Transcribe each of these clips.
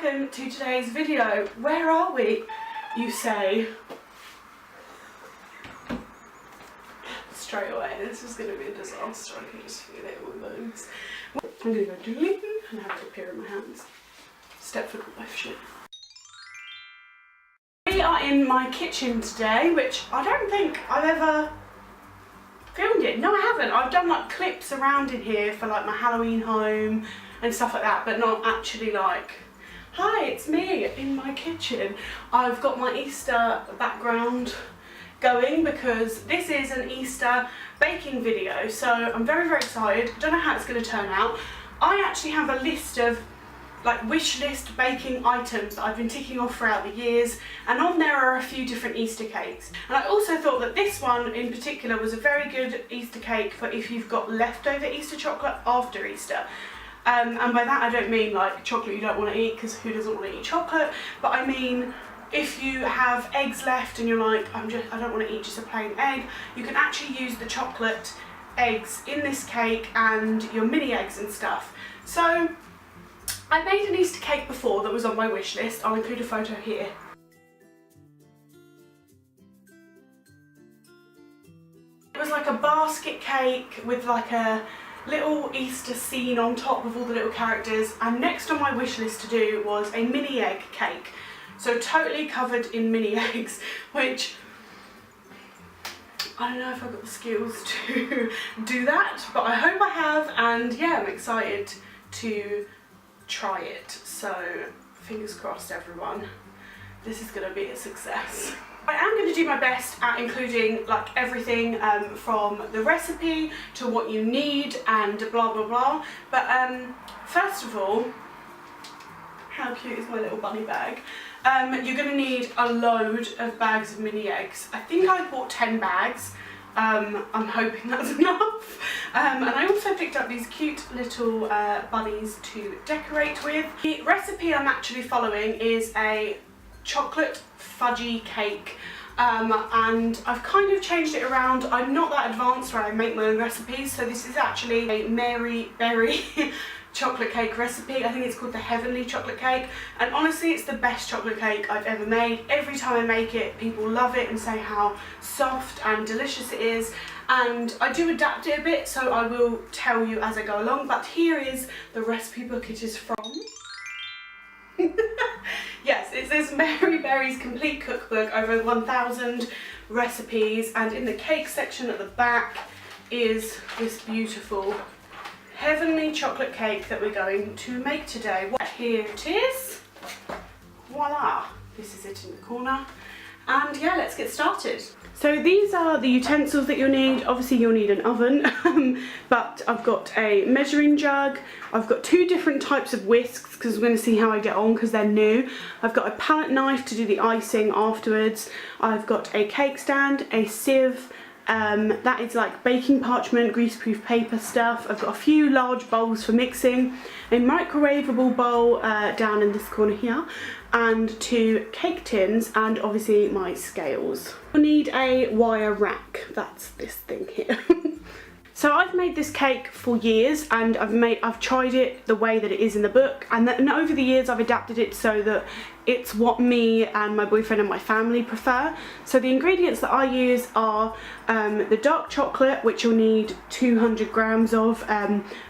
welcome to today's video. Where are we, you say? Straight away, this is going to be a disaster. I can just feel it with those. I'm going to go doodling and have it appear in my hands. Stepford wife shit. We are in my kitchen today, which I don't think I've ever filmed it. No, I haven't. I've done like clips around in here for like my Halloween home and stuff like that, but not actually like, hi, it's me in my kitchen. I've got my Easter background going because this is an Easter baking video, so I'm very, very excited. Don't know how it's going to turn out. I actually have a list of like wish list baking items that I've been ticking off throughout the years, and on there are a few different Easter cakes. And I also thought that this one in particular was a very good Easter cake for if you've got leftover Easter chocolate after Easter. And by that I don't mean like chocolate you don't want to eat, because who doesn't want to eat chocolate, but I mean if you have eggs left and you're like, I don't want to eat just a plain egg, you can actually use the chocolate eggs in this cake and your mini eggs and stuff. So I made an Easter cake before that was on my wish list. I'll include a photo here. It was like a basket cake with like a little Easter scene on top with all the little characters, and next on my wish list to do was a mini egg cake. So totally covered in mini eggs, which I don't know if I've got the skills to do that, but I hope I have, and yeah, I'm excited to try it. So fingers crossed, everyone. This is going to be a success. I am going to do my best at including like everything from the recipe to what you need and blah blah blah, but first of all, how cute is my little bunny bag? You're going to need a load of bags of mini eggs. I think I bought 10 bags. I'm hoping that's enough. And I also picked up these cute little bunnies to decorate with. The recipe I'm actually following is a chocolate fudgy cake, and I've kind of changed it around. I'm not that advanced where I make my own recipes, so this is actually a Mary Berry chocolate cake recipe. I think it's called the Heavenly Chocolate Cake, and honestly it's the best chocolate cake I've ever made. Every time I make it, people love it and say how soft and delicious it is, and I do adapt it a bit, so I will tell you as I go along, but here is the recipe book it is from. Yes, it says Mary Berry's Complete Cookbook, over 1,000 recipes, and in the cake section at the back is this beautiful heavenly chocolate cake that we're going to make today. Here it is. Voila! This is it in the corner. And yeah, let's get started. So these are the utensils that you'll need. Obviously you'll need an oven, but I've got a measuring jug. I've got two different types of whisks because we're going to see how I get on because they're new. I've got a palette knife to do the icing afterwards. I've got a cake stand, a sieve, that is like baking parchment, greaseproof paper stuff. I've got a few large bowls for mixing, a microwavable bowl down in this corner here, and two cake tins, and obviously my scales. You'll need a wire rack, that's this thing here. So I've made this cake for years, and I've tried it the way that it is in the book, and over the years I've adapted it so that it's what me and my boyfriend and my family prefer. So the ingredients that I use are the dark chocolate, which you'll need 200 grams of.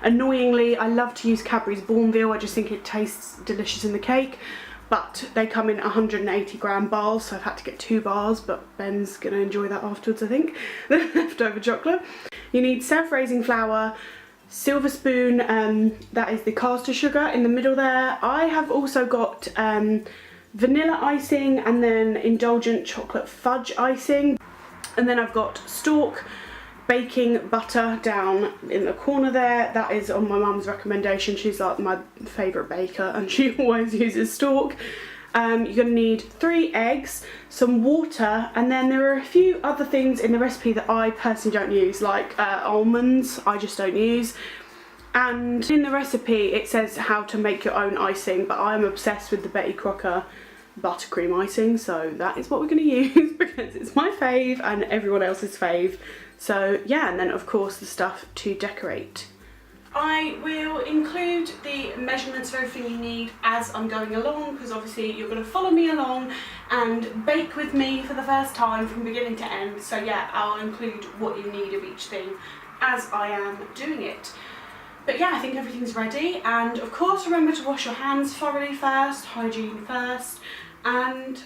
Annoyingly, I love to use Cadbury's Bourneville, I just think it tastes delicious in the cake. But they come in 180 gram bars, so I've had to get 2 bars, but Ben's gonna enjoy that afterwards, I think. The leftover chocolate. You need self-raising flour, silver spoon, that is the caster sugar in the middle there. I have also got vanilla icing and then indulgent chocolate fudge icing. And then I've got Stork baking butter down in the corner there. That is on my mum's recommendation. She's like my favourite baker and she always uses Stork. You're going to need 3 eggs, some water, and then there are a few other things in the recipe that I personally don't use, like almonds, I just don't use. And in the recipe it says how to make your own icing, but I'm obsessed with the Betty Crocker buttercream icing, so that is what we're going to use because it's my fave and everyone else's fave. So yeah, and then of course the stuff to decorate. I will include the measurements of everything you need as I'm going along, because obviously you're going to follow me along and bake with me for the first time from beginning to end. So yeah, I'll include what you need of each thing as I am doing it. But yeah, I think everything's ready, and of course remember to wash your hands thoroughly first, hygiene first, and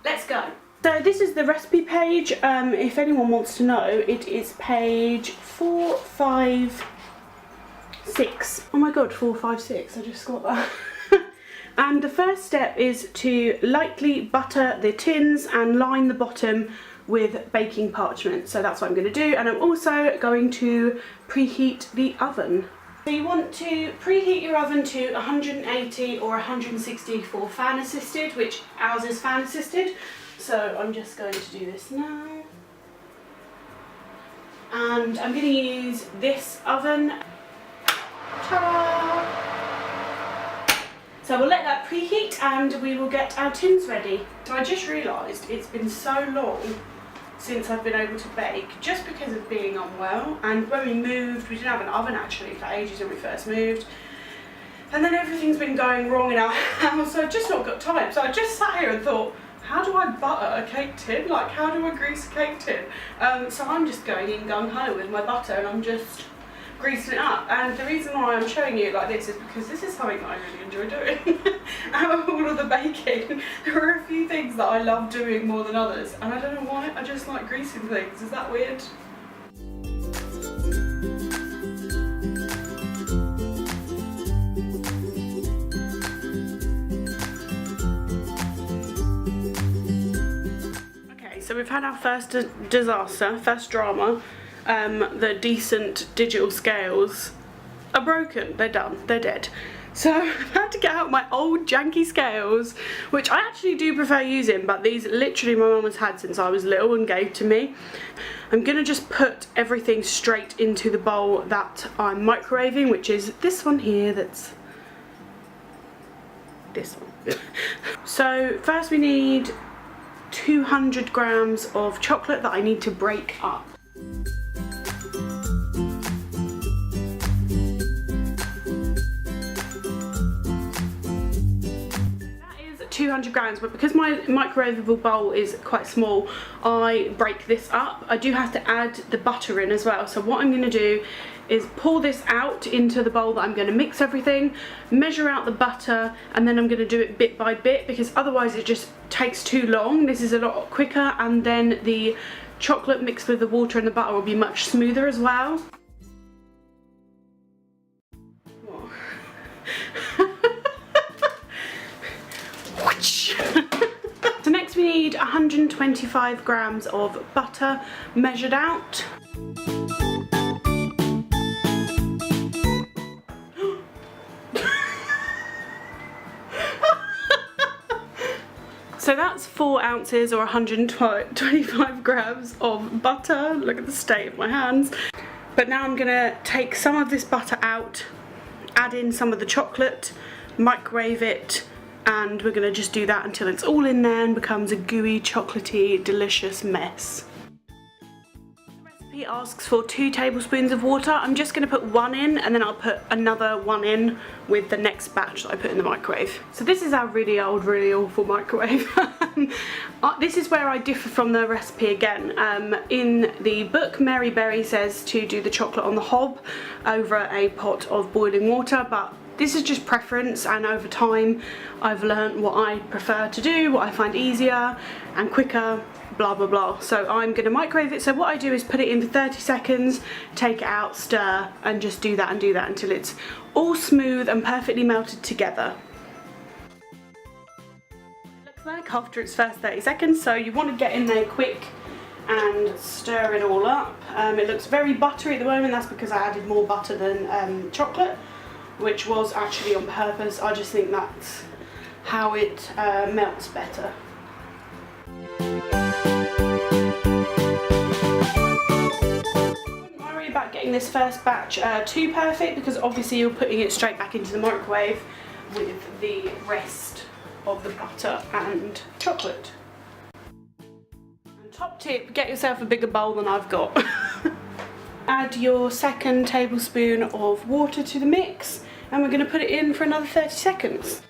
let's go. So this is the recipe page. If anyone wants to know, it is page 456. Oh my god, 456, I just got that. And the first step is to lightly butter the tins and line the bottom with baking parchment. So that's what I'm going to do, and I'm also going to preheat the oven. So you want to preheat your oven to 180 or 160 for fan assisted, which ours is fan assisted. So I'm just going to do this now. And I'm going to use this oven. Ta-da! So we'll let that preheat and we will get our tins ready. So I just realised it's been so long since I've been able to bake, just because of being unwell. And when we moved, we didn't have an oven actually for ages when we first moved. And then everything's been going wrong in our house, so I've just not got time. So I just sat here and thought, how do I butter a cake tin? Like, how do I grease a cake tin? So I'm just going in gung-ho with my butter and I'm just greasing it up. And the reason why I'm showing you like this is because this is something that I really enjoy doing. Out of all of the baking, there are a few things that I love doing more than others, and I don't know why, I just like greasing things. Is that weird? Okay, so we've had our first disaster, first drama. The decent digital scales are broken, they're done, they're dead. So I've had to get out my old janky scales, which I actually do prefer using, but these literally my mum has had since I was little and gave to me. I'm gonna just put everything straight into the bowl that I'm microwaving, which is this one here, that's this one. So first we need 200 grams of chocolate that I need to break up. 200 grams, but because my microwavable bowl is quite small, I break this up. I do have to add the butter in as well. So what I'm going to do is pour this out into the bowl that I'm going to mix everything, measure out the butter, and then I'm going to do it bit by bit, because otherwise it just takes too long. This is a lot quicker, and then the chocolate mixed with the water and the butter will be much smoother as well. So next we need 125 grams of butter measured out. So that's 4 ounces or 125 grams of butter. Look at the state of my hands. But now I'm gonna take some of this butter out, add in some of the chocolate, microwave it, and we're gonna just do that until it's all in there and becomes a gooey, chocolatey, delicious mess. The recipe asks for 2 tablespoons of water. I'm just gonna put 1 in, and then I'll put another 1 in with the next batch that I put in the microwave. So this is our really old, really awful microwave. This is where I differ from the recipe again. In the book, Mary Berry says to do the chocolate on the hob over a pot of boiling water, but this is just preference, and over time I've learnt what I prefer to do, what I find easier and quicker, blah blah blah. So I'm going to microwave it. So what I do is put it in for 30 seconds, take it out, stir, and just do that until it's all smooth and perfectly melted together. It looks like after its first 30 seconds, so you want to get in there quick and stir it all up. It looks very buttery at the moment. That's because I added more butter than chocolate, which was actually on purpose. I just think that's how it melts better. Don't worry about getting this first batch too perfect, because obviously you're putting it straight back into the microwave with the rest of the butter and chocolate. And top tip, get yourself a bigger bowl than I've got. Add your 2nd tablespoon of water to the mix, and we're going to put it in for another 30 seconds.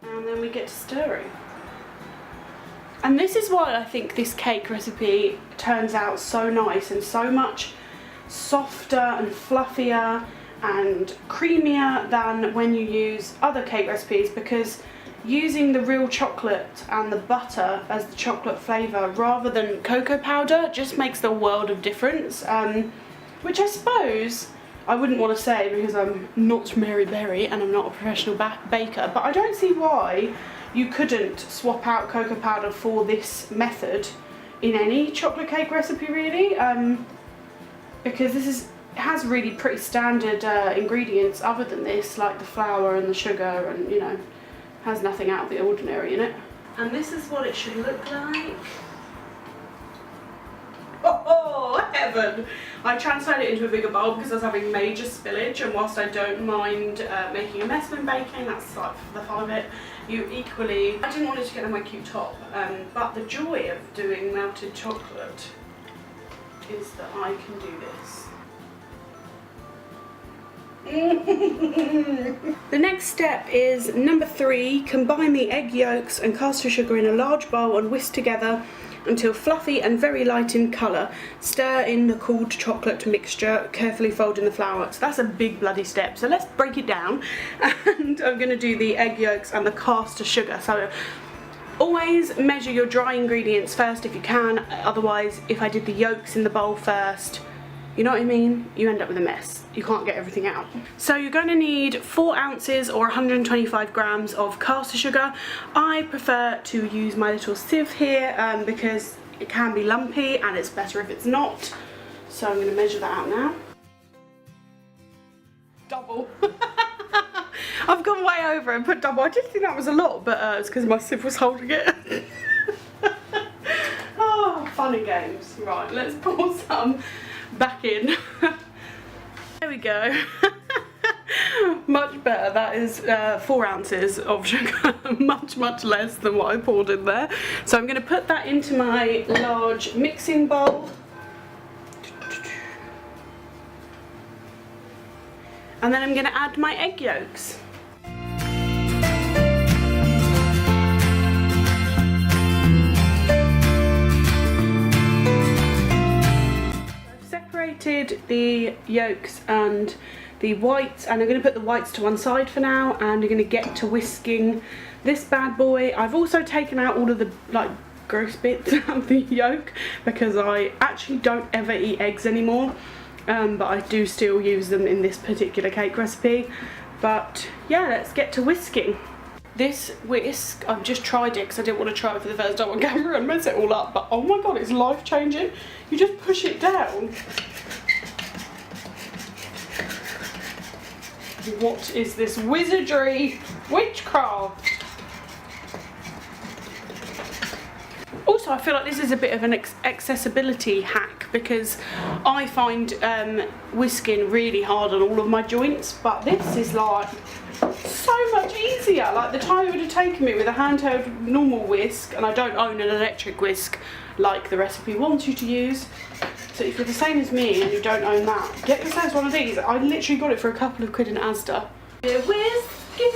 And then we get to stirring. And this is why I think this cake recipe turns out so nice and so much softer and fluffier and creamier than when you use other cake recipes, because using the real chocolate and the butter as the chocolate flavour rather than cocoa powder just makes the world of difference, which I suppose I wouldn't want to say because I'm not Mary Berry and I'm not a professional baker, but I don't see why you couldn't swap out cocoa powder for this method in any chocolate cake recipe really, because this has really pretty standard ingredients other than this, like the flour and the sugar, and you know, has nothing out of the ordinary in it. And this is what it should look like. Oh, heaven! I transferred it into a bigger bowl because I was having major spillage, and whilst I don't mind making a mess when baking, that's like the fun of it, you equally, I didn't want it to get on my cute top, but the joy of doing melted chocolate is that I can do this. The next step is number 3. Combine the egg yolks and caster sugar in a large bowl and whisk together until fluffy and very light in colour. Stir in the cooled chocolate mixture, carefully fold in the flour. So that's a big bloody step, so let's break it down. And I'm going to do the egg yolks and the caster sugar. So always measure your dry ingredients first if you can, otherwise if I did the yolks in the bowl first, you know what I mean, you end up with a mess. You can't get everything out. So you're going to need 4 ounces or 125 grams of caster sugar. I prefer to use my little sieve here because it can be lumpy and it's better if it's not. So I'm going to measure that out now. Double. I've gone way over and put double. I did think that was a lot, but it's because my sieve was holding it. Oh, fun and games. Right, let's pour some back in. There we go. Much better. That is 4 ounces of sugar. much less than what I poured in there. So I'm going to put that into my large mixing bowl. And then I'm going to add my egg yolks. The yolks and the whites, and I'm going to put the whites to one side for now, and I'm going to get to whisking this bad boy. I've also taken out all of the like gross bits of the yolk because I actually don't ever eat eggs anymore, but I do still use them in this particular cake recipe. But yeah, let's get to whisking. This whisk, I've just tried it because I didn't want to try it for the first time on camera and mess it all up, but oh my god, it's life changing. You just push it down. What is this wizardry? Witchcraft! Also, I feel like this is a bit of an accessibility hack because I find whisking really hard on all of my joints, but this is like so much easier. Like the time it would have taken me with a handheld normal whisk, and I don't own an electric whisk like the recipe wants you to use. So if you're the same as me and you don't own that, get yourselves one of these. I literally got it for a couple of quid in Asda. We're whisking.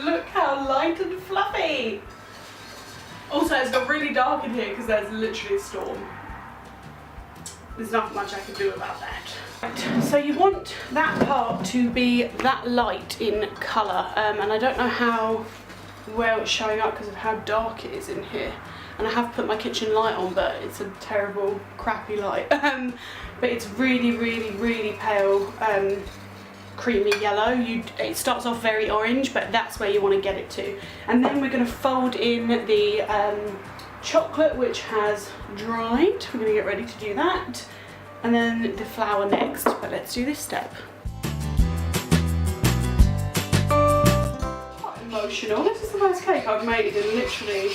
Look how light and fluffy. Also, it's got really dark in here because there's literally a storm. There's not much I can do about that. Right, so you want that part to be that light in colour, and I don't know how well it's showing up because of how dark it is in here. And I have put my kitchen light on, but it's a terrible, crappy light. But it's really pale, creamy yellow. It starts off very orange, but that's where you want to get it to. And then we're going to fold in the chocolate, which has dried. We're going to get ready to do that. And then the flour next, but let's do this step. Quite emotional. This is the first cake I've made in literally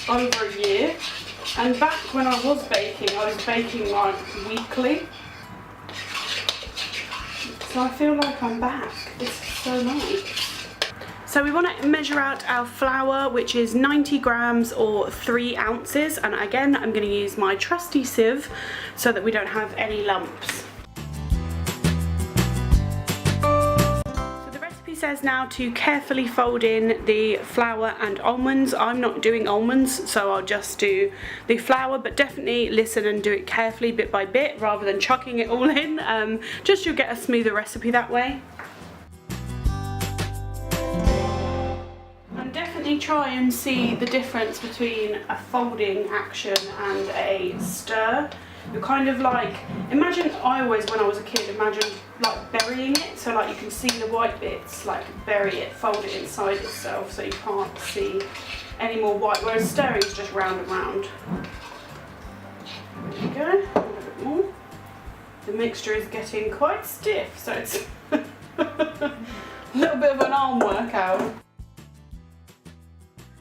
over a year. And back when I was baking like weekly. So I feel like I'm back. This is so nice. So we want to measure out our flour, which is 90 grams or 3 ounces. And again, I'm going to use my trusty sieve so that we don't have any lumps. Says now to carefully fold in the flour and almonds. I'm not doing almonds, so I'll just do the flour, but definitely listen and do it carefully, bit by bit, rather than chucking it all in. Just you'll get a smoother recipe that way. And definitely try and see the difference between a folding action and a stir. You're kind of like, imagine, I always, when I was a kid, imagine like burying it, so like you can see the white bits, like bury it, fold it inside itself so you can't see any more white, whereas stirring is just round and round. There you go, a little bit more. The mixture is getting quite stiff, so it's a little bit of an arm workout.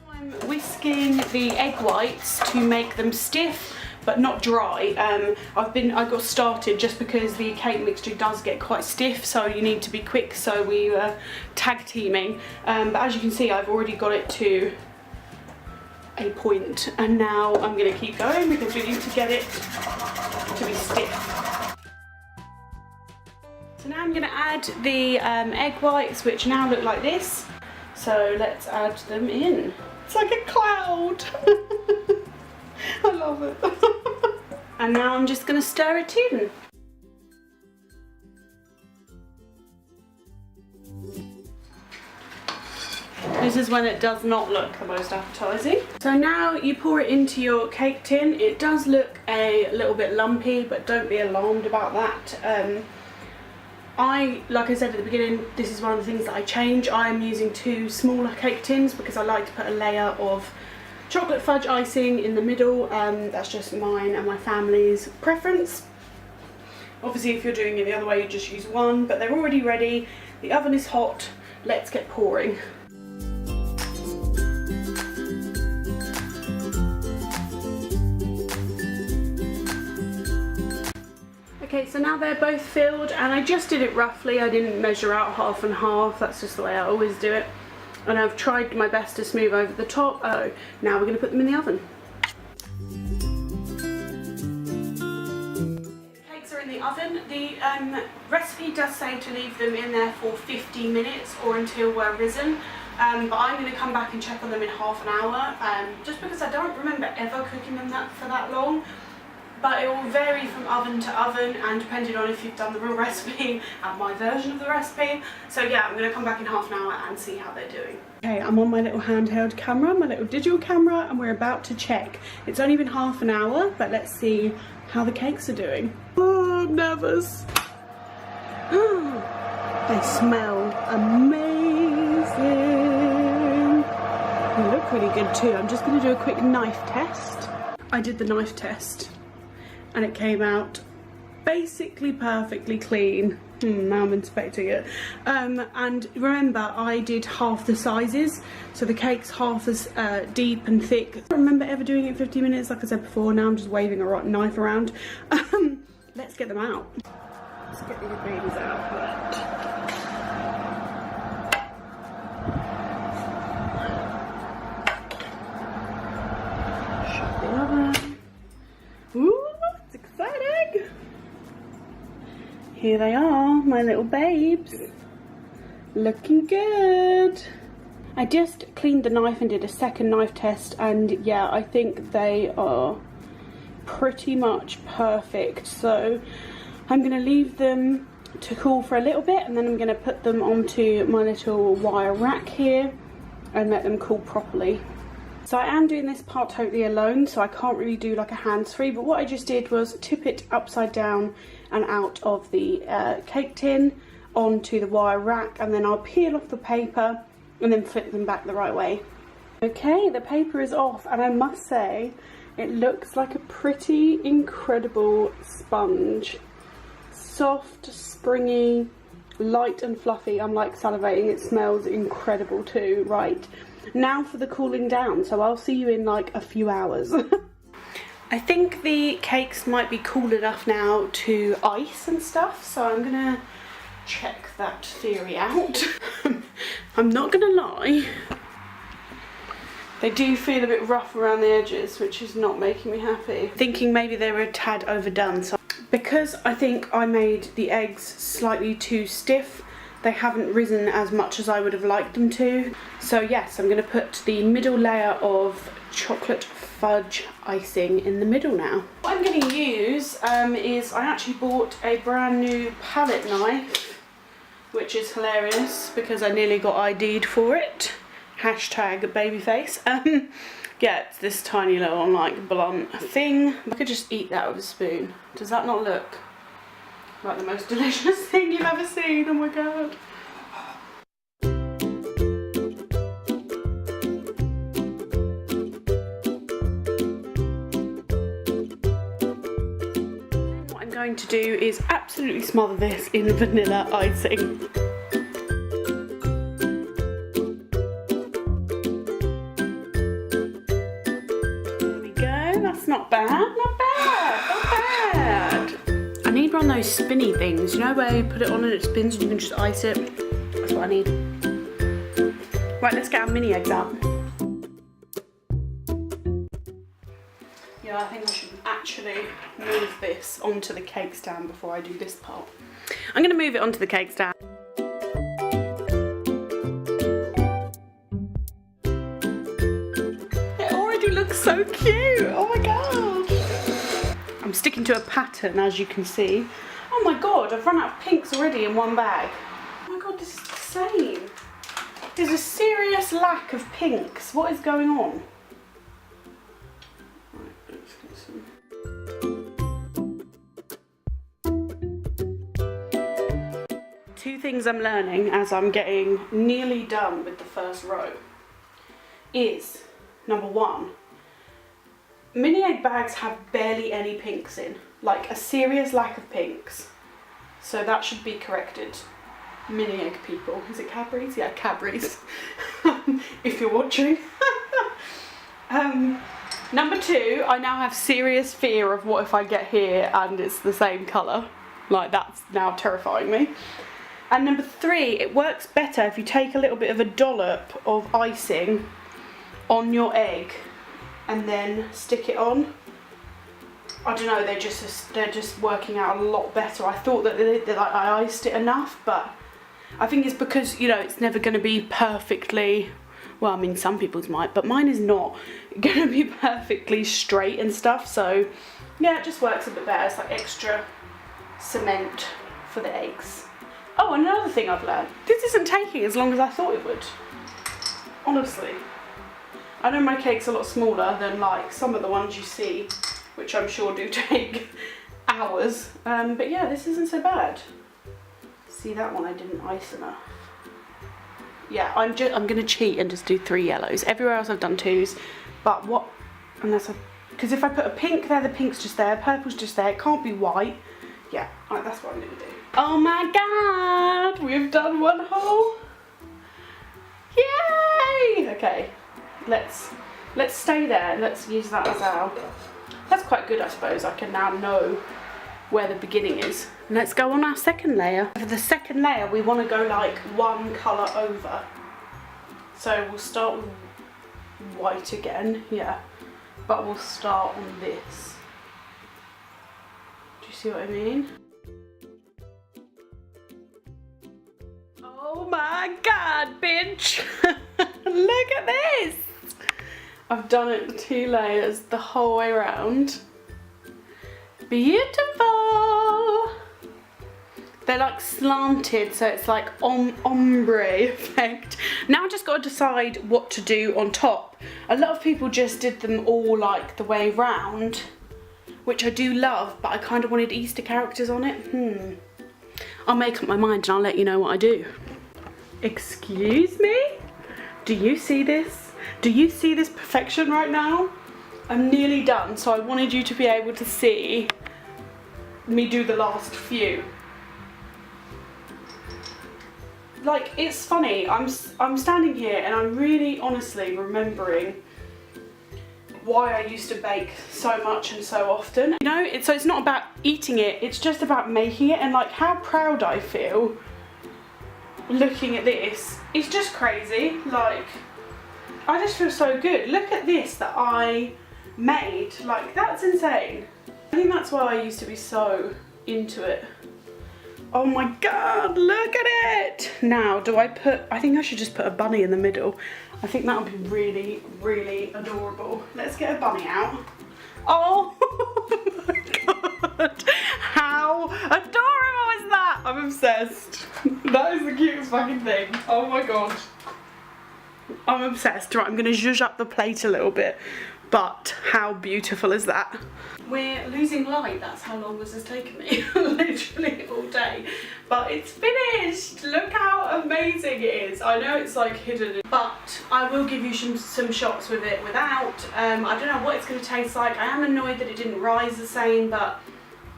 I'm whisking the egg whites to make them stiff but not dry. I got started just because the cake mixture does get quite stiff, so you need to be quick, so we were tag teaming. But as you can see, I've already got it to a point, and now I'm going to keep going because we need to get it to be stiff. So now I'm going to add the egg whites, which now look like this. So let's add them in. It's like a cloud. I love it. And now I'm just going to stir it in. This is when it does not look the most appetizing. So now you pour it into your cake tin. It does look a little bit lumpy, but don't be alarmed about that. Like I said at the beginning, this is one of the things that I change. I am using 2 smaller cake tins because I like to put a layer of chocolate fudge icing in the middle. That's just mine and my family's preference. Obviously if you're doing it the other way, you just use 1, but they're already ready. The oven is hot. Let's get pouring. Okay, so now they're both filled, and I just did it roughly. I didn't measure out half and half. That's just the way I always do it. And I've tried my best to smooth over the top. Oh, now we're going to put them in the oven. The cakes are in the oven. The recipe does say to leave them in there for 15 minutes or until we're risen. But I'm going to come back and check on them in half an hour, just because I don't remember ever cooking them for that long. But it will vary from oven to oven, and depending on if you've done the real recipe and my version of the recipe. So yeah, I'm going to come back in half an hour and see how they're doing. Okay, I'm on my little handheld camera, my little digital camera, and we're about to check. It's only been half an hour, but let's see how the cakes are doing. Oh, I'm nervous. They smell amazing. They look really good too. I'm just going to do a quick knife test. I did the knife test, and it came out basically perfectly clean. Now I'm inspecting it. And remember, I did half the sizes, so the cake's half as deep and thick. I don't remember ever doing it in 15 minutes, like I said before. Now I'm just waving a knife around. Let's get them out. Let's get these babies out. Shut the oven. Ooh, it's exciting! Here they are, my little babes. Looking good. I just cleaned the knife and did a second knife test, and yeah, I think they are pretty much perfect. So I'm going to leave them to cool for a little bit, and then I'm going to put them onto my little wire rack here and let them cool properly. So I am doing this part totally alone, so I can't really do like a hands-free, but what I just did was tip it upside down and out of the cake tin onto the wire rack, and then I'll peel off the paper and then flip them back the right way. Okay, the paper is off, and I must say it looks like a pretty incredible sponge. Soft, springy, light and fluffy. I'm like salivating. It smells incredible too. Right, now for the cooling down, so I'll see you in like a few hours. I think the cakes might be cool enough now to ice and stuff, so I'm gonna check that theory out. I'm not gonna lie, they do feel a bit rough around the edges, which is not making me happy. Thinking maybe they were a tad overdone. So because I think I made the eggs slightly too stiff, they haven't risen as much as I would have liked them to. So yes, I'm going to put the middle layer of chocolate fudge icing in the middle now. What I'm going to use is, I actually bought a brand new palette knife, which is hilarious because I nearly got ID'd for it. Hashtag babyface. Yeah, it's this tiny little like blunt thing. I could just eat that with a spoon. Does that not look like the most delicious thing you've ever seen? Oh my god. What I'm going to do is absolutely smother this in vanilla icing. Not bad, not bad, not bad. I need one of those spinny things, you know, where you put it on and it spins and you can just ice it. That's what I need. Right, let's get our mini eggs out. Yeah, I think I should actually move this onto the cake stand before I do this part. I'm going to move it onto the cake stand. Looks so cute. Oh my god. I'm sticking to a pattern, as you can see. Oh my god, I've run out of pinks already in one bag. Oh my god, this is insane. There's a serious lack of pinks. What is going on? Right, let's get some. Two things I'm learning as I'm getting nearly done with the first row is, number one, mini egg bags have barely any pinks in, like a serious lack of pinks. So that should be corrected. Mini egg people. Is it Cadbury's? Yeah, Cadbury's. If you're watching. Number two, I now have serious fear of what if I get here and it's the same colour. Like, that's now terrifying me. And number three, it works better if you take a little bit of a dollop of icing on your egg and then stick it on. I don't know, they're just working out a lot better. I thought that I iced it enough, but I think it's because, you know, it's never going to be perfectly, well, I mean, some people's might, but mine is not going to be perfectly straight and stuff. So yeah, it just works a bit better. It's like extra cement for the eggs. Oh, and another thing I've learned, this isn't taking as long as I thought it would, honestly. I know my cake's a lot smaller than like some of the ones you see, which I'm sure do take hours, but yeah, this isn't so bad. See, that one I didn't ice enough. Yeah, I'm gonna cheat and just do 3 yellows. Everywhere else I've done 2s, but what, unless because if I put a pink there, the pink's just there, purple's just there, it can't be white. Yeah, right, that's what I'm gonna do. Oh my god, we've done 1 hole. Yay! Okay. Let's stay there. Let's use that as our. That's quite good, I suppose. I can now know where the beginning is. Let's go on our second layer. For the second layer, we want to go like 1 colour over. So we'll start with white again, yeah. But we'll start on this. Do you see what I mean? Oh my god, bitch! Look at this! I've done it with 2 layers the whole way around. Beautiful! They're like slanted, so it's like ombre effect. Now I just got to decide what to do on top. A lot of people just did them all like the way round, which I do love, but I kind of wanted Easter characters on it. I'll make up my mind and I'll let you know what I do. Excuse me? Do you see this? Do you see this perfection right now? I'm nearly done, so I wanted you to be able to see me do the last few. Like, it's funny, I'm standing here and I'm really honestly remembering why I used to bake so much and so often. You know, so it's not about eating it, it's just about making it, and like how proud I feel looking at this is just crazy. Like, I just feel so good. Look at this that I made. Like, that's insane. I think that's why I used to be so into it. Oh my god, look at it! Now, do I put, I think I should just put a bunny in the middle. I think that would be really, really adorable. Let's get a bunny out. Oh my god, how adorable is that? I'm obsessed. That is the cutest fucking thing. Oh my god. I'm obsessed. Right, I'm gonna zhuzh up the plate a little bit, but how beautiful is that? We're losing light, that's how long this has taken me, literally all day. But it's finished! Look how amazing it is. I know it's like hidden, but I will give you some shots with it without. I don't know what it's going to taste like. I am annoyed that it didn't rise the same, but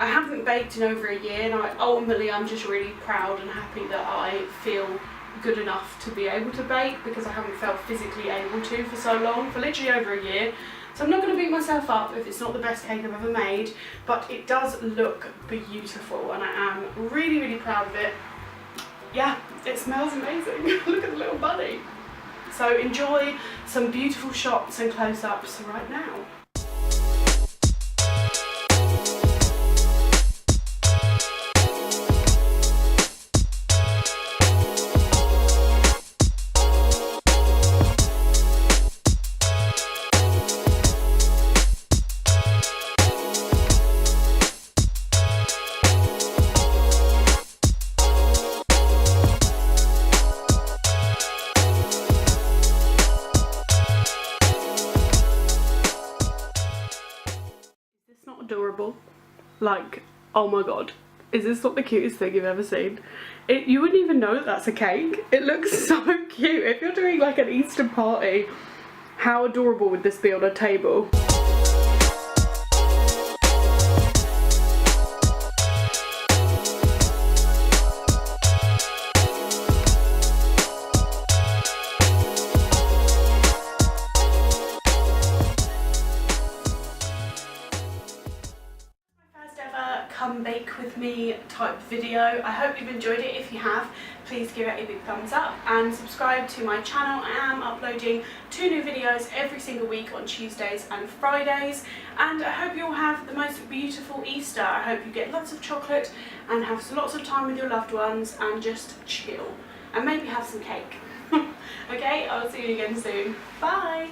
I haven't baked in over a year, and ultimately I'm just really proud and happy that I feel good enough to be able to bake, because I haven't felt physically able to for so long, for literally over a year. So I'm not going to beat myself up if it's not the best cake I've ever made, but it does look beautiful and I am really, really proud of it. Yeah, it smells amazing. Look at the little bunny. So enjoy some beautiful shots and close-ups right now. Adorable. Like, oh my god, is this not the cutest thing you've ever seen? You wouldn't even know that that's a cake. It looks so cute. If you're doing like an Easter party, how adorable would this be on a table? Come bake with me type video. I hope you've enjoyed it. If you have, please give it a big thumbs up and subscribe to my channel. I am uploading 2 new videos every single week on Tuesdays and Fridays, and I hope you'll have the most beautiful Easter. I hope you get lots of chocolate and have lots of time with your loved ones and just chill and maybe have some cake. Okay, I'll see you again soon. Bye!